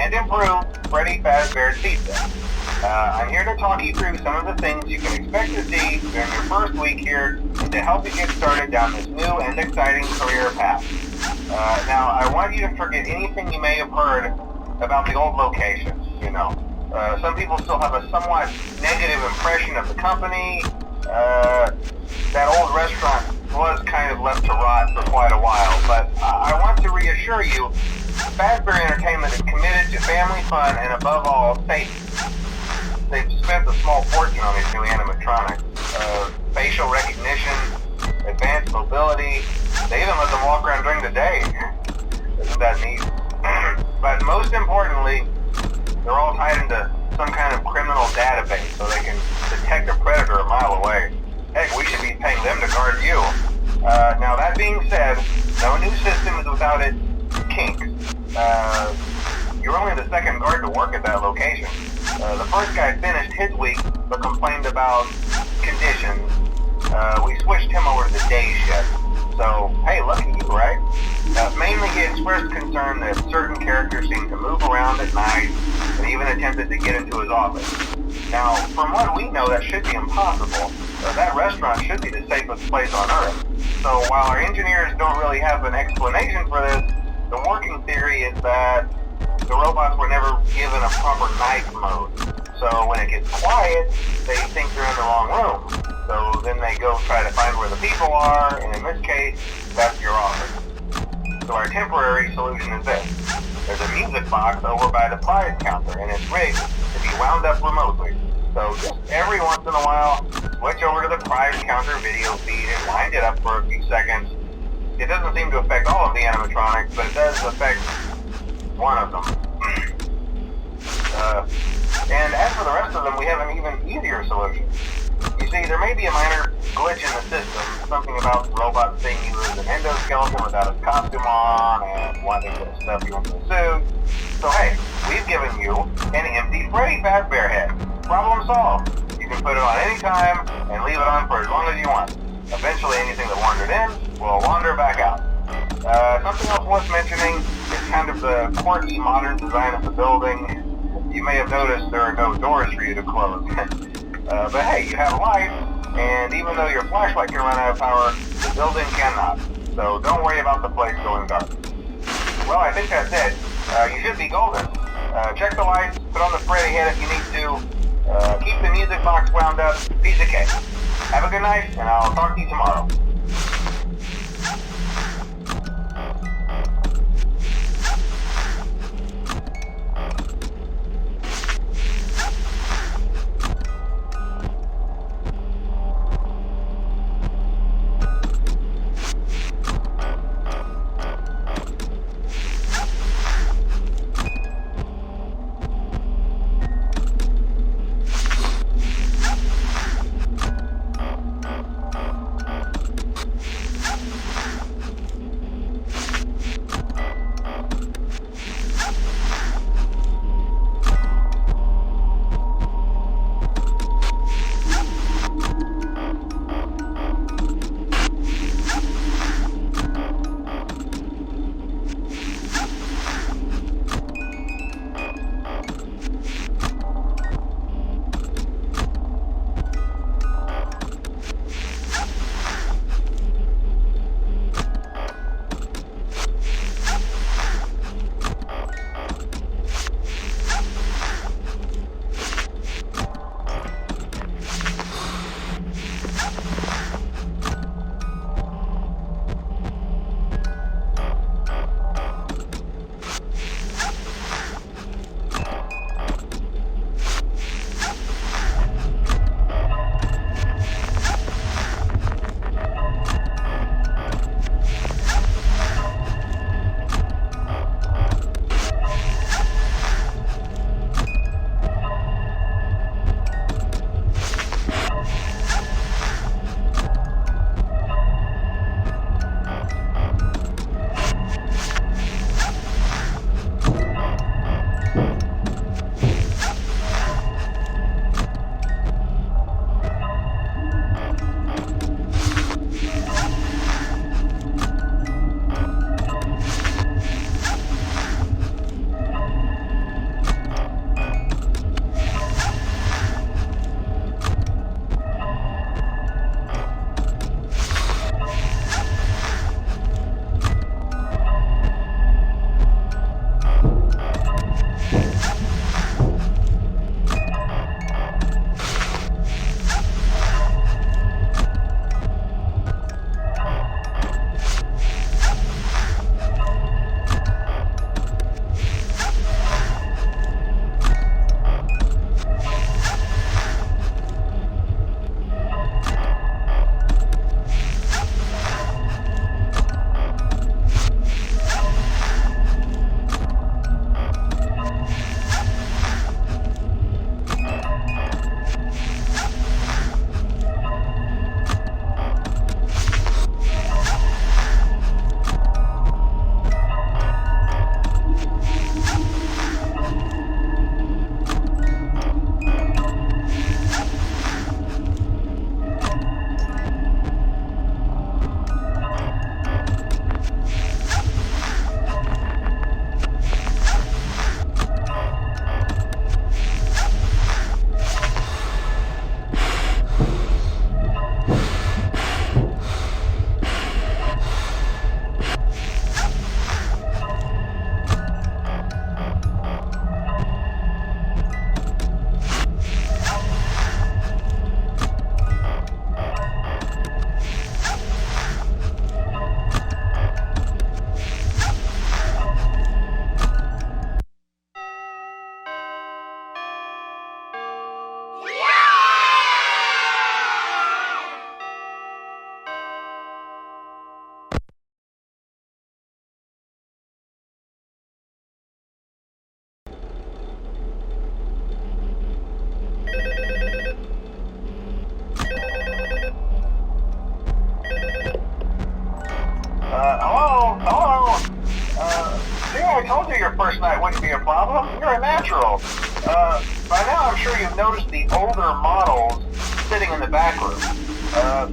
and improve Freddy Fazbear's Pizza. I'm here to talk you through some of the things you can expect to see during your first week here and to help you get started down this new and exciting career path. Now, I want you to forget anything you may have heard about the old locations, you know. Some people still have a somewhat negative impression of the company. That old restaurant was kind of left to rot for quite a while, but I want to reassure you, Fazbear Entertainment is committed to family fun and above all, safety. They've spent a small fortune on these new animatronics. Facial recognition, advanced mobility, they even let them walk around during the day. Isn't that neat? But most importantly, they're all tied into some kind of criminal database so they can detect a predator a mile away. Heck, we should be paying them to guard you. Now that being said, no new system is without its kinks. You're only the second guard to work at that location. The first guy finished his week but complained about conditions. We switched him over to the day shift. So, hey, lucky you, right? Mainly he expressed concern that certain characters seemed to move around at night and even attempted to get into his office. Now, from what we know, that should be impossible. That restaurant should be the safest place on Earth. So while our engineers don't really have an explanation for this, the working theory is that the robots were never given a proper night mode. So when it gets quiet, they think they're in the wrong room. So then they go try to find where the people are, and in this case, that's your office. So our temporary solution is this. There's a music box over by the prize counter, and it's rigged to be wound up remotely. So just every once in a while, switch over to the prize counter video feed and wind it up for a few seconds. It doesn't seem to affect all of the animatronics, but it does affect one of them. And as for the rest of them, we have an even easier solution. You see, there may be a minor glitch in the system, something about robots seeing you as an endoskeleton without his costume on and wanting to stuff you into a suit. So hey, we've given you an empty Freddy Fazbear head. Problem solved. You can put it on any time and leave it on for as long as you want. Eventually anything that wandered in will wander back out. Something else worth mentioning is kind of the quirky modern design of the building. You may have noticed there are no doors for you to close. But hey, you have light, and even though your flashlight can run out of power, the building cannot. So don't worry about the place going dark. Well, I think that's it. You should be golden. Check the lights, put on the Freddy head if you need to. Keep the music box wound up. Piece of cake. Have a good night, and I'll talk to you tomorrow. problem? You're a natural. By now I'm sure you've noticed the older models sitting in the back room.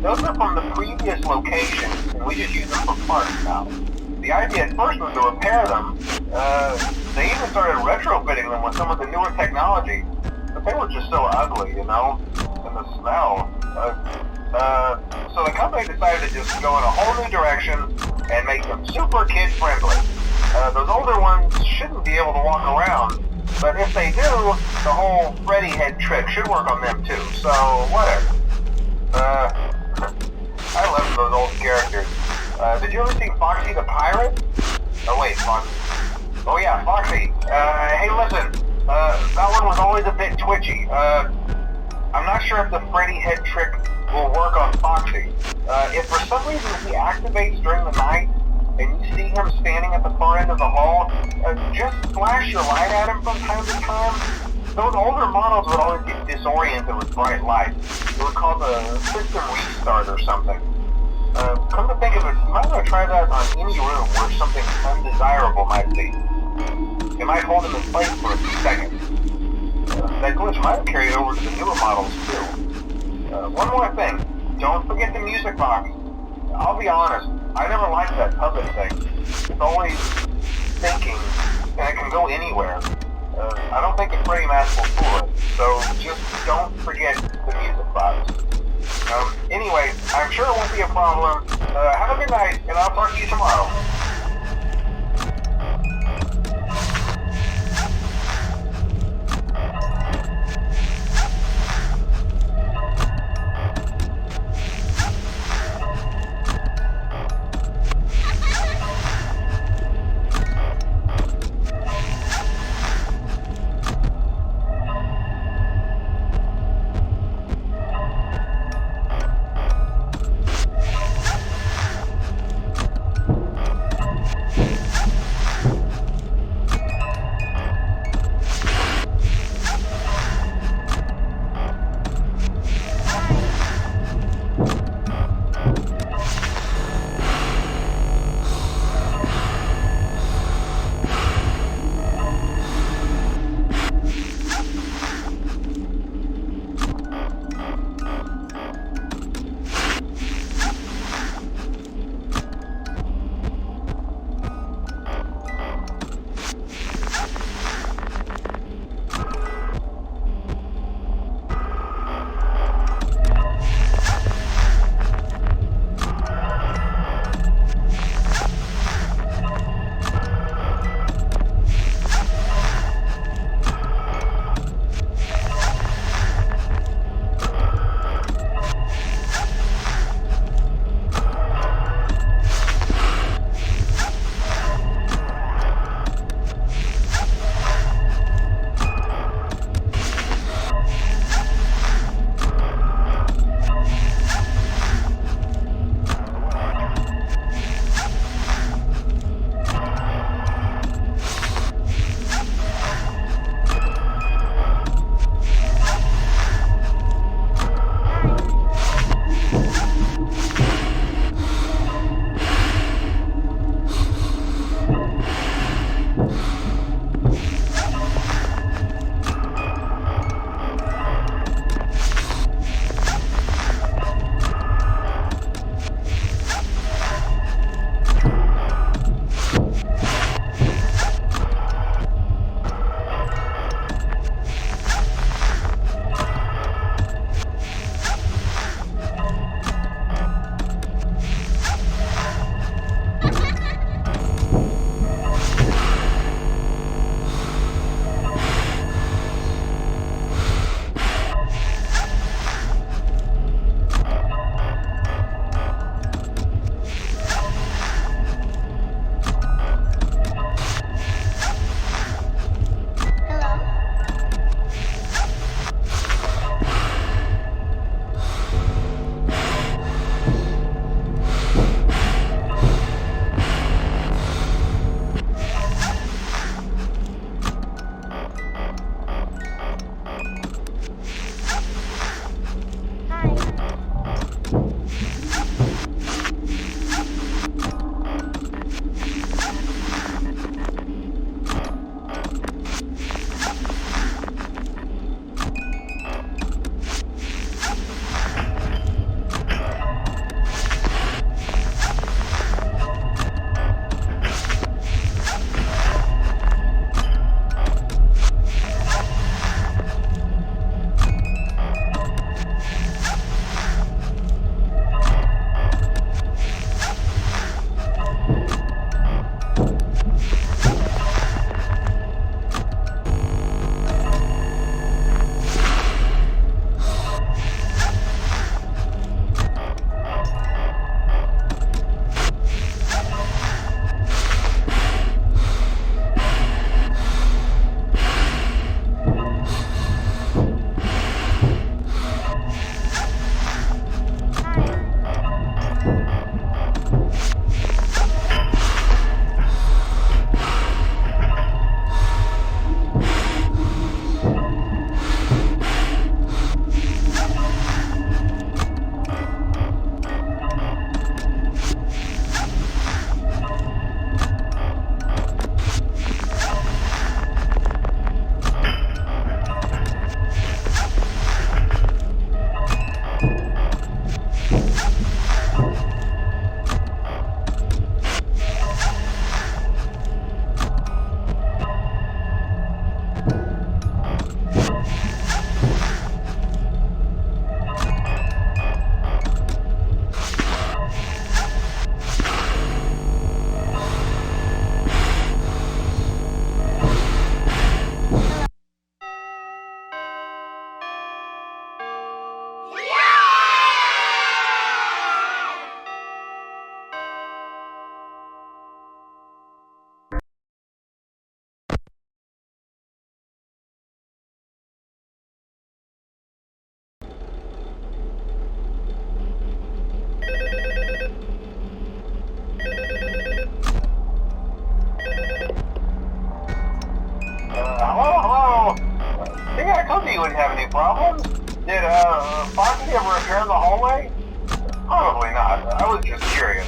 Those are from the previous location, and we just use them for parts now. The idea at first was to repair them. They even started retrofitting them with some of the newer technology, but they were just so ugly, you know, and the smell. So the company decided to just go in a whole new direction and make them super kid-friendly. Those older ones shouldn't be able to walk around, but if they do, the whole Freddy head trick should work on them too, so whatever. I love those old characters. Did you ever see Foxy the Pirate? Oh wait, Foxy. Oh yeah, Foxy. Hey listen, that one was always a bit twitchy. I'm not sure if the Freddy head trick will work on Foxy. If for some reason he activates during the night, and you see him standing at the far end of the hall, just flash your light at him from time to time. Those older models would always get disoriented with bright lights. It would cause a system restart or something. Come to think of it, you might want to try that on any room where something undesirable might be. It might hold him in place for a few seconds. That glitch might have carried over to the newer models too. One more thing, don't forget the music box. I'll be honest, I never liked that puppet thing. It's always thinking, and it can go anywhere. I don't think the Freddy mask will fool it, so just don't forget the music box. Anyway, I'm sure it won't be a problem. Have a good night, and I'll talk to you tomorrow. Did Foxy ever appear in the hallway? Probably not. I was just curious.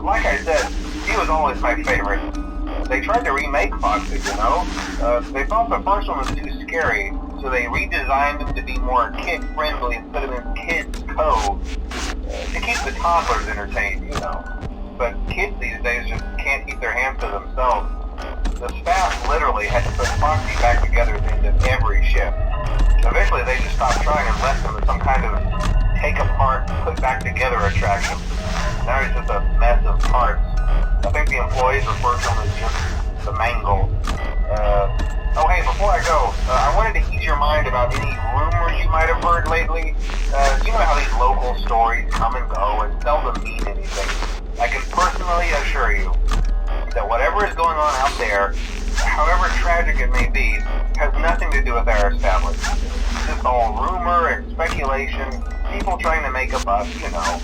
Like I said, he was always my favorite. They tried to remake Foxy, you know? They thought the first one was too scary, so they redesigned him to be more kid-friendly instead of in Kids Cove, to keep the toddlers entertained, you know. But kids these days just can't keep their hands to themselves. The staff literally had to put Foxy back together at the end of every shift. Eventually they just stopped trying and left him as some kind of take apart, put back together attraction. Now he's just a mess of parts. I think the employees refer to him as just the mangle. Oh hey, before I go, I wanted to ease your mind about any rumors you might have heard lately. You know how these local stories come and go and seldom mean anything. I can personally assure you that whatever is going on out there, however tragic it may be, has nothing to do with our establishment. It's just all rumor and speculation, people trying to make a buck, you know.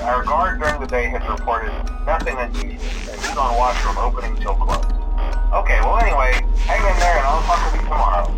Our guard during the day has reported nothing unusual, and he's on watch from opening till close. Okay, well anyway, hang in there and I'll talk with you tomorrow.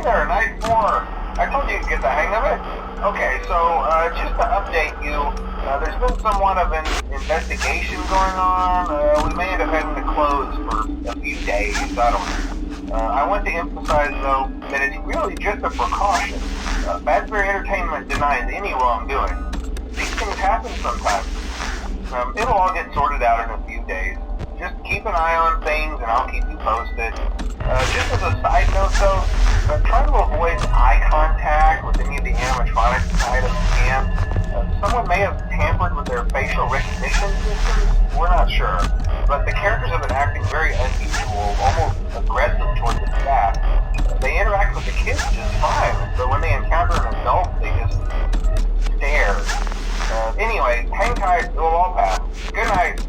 there, night 4. I told you to get the hang of it. Okay, so just to update you, there's been somewhat of an investigation going on. We may end up having to close for a few days, I don't know. I want to emphasize, though, that it's really just a precaution. Fazbear Entertainment denies any wrongdoing. These things happen sometimes. It'll all get sorted out in a few days. Just keep an eye on things and I'll keep you posted. Just as a side note though, try to avoid eye contact with any of the animatronic side of the camp. Someone may have tampered with their facial recognition systems, we're not sure. But the characters have been acting very unusual, almost aggressive towards the staff. They interact with the kids just fine, but when they encounter an adult, they just stare. Anyway, hang tight, it'll all pass. Good night.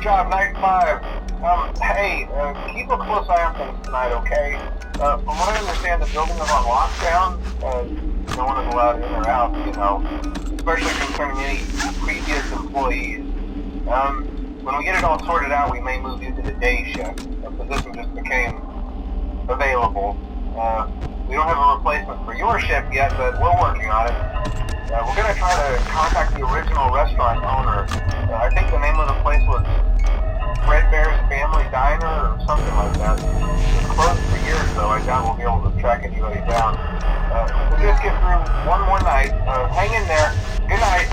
job, night 5. Hey, keep a close eye on things tonight, okay? From what I understand, the building is on lockdown. No one is allowed in or out, you know, especially concerning any previous employees. When we get it all sorted out, we may move you to the day shift. The position just became available. We don't have a replacement for your shift yet, but we're working on it. We're going to try to contact the original restaurant owner. I think the name of the place was Freddy's Family Diner or something like that. It's closed for years, so I doubt we'll be able to track anybody down. We'll just get through one more night. Hang in there. Good night.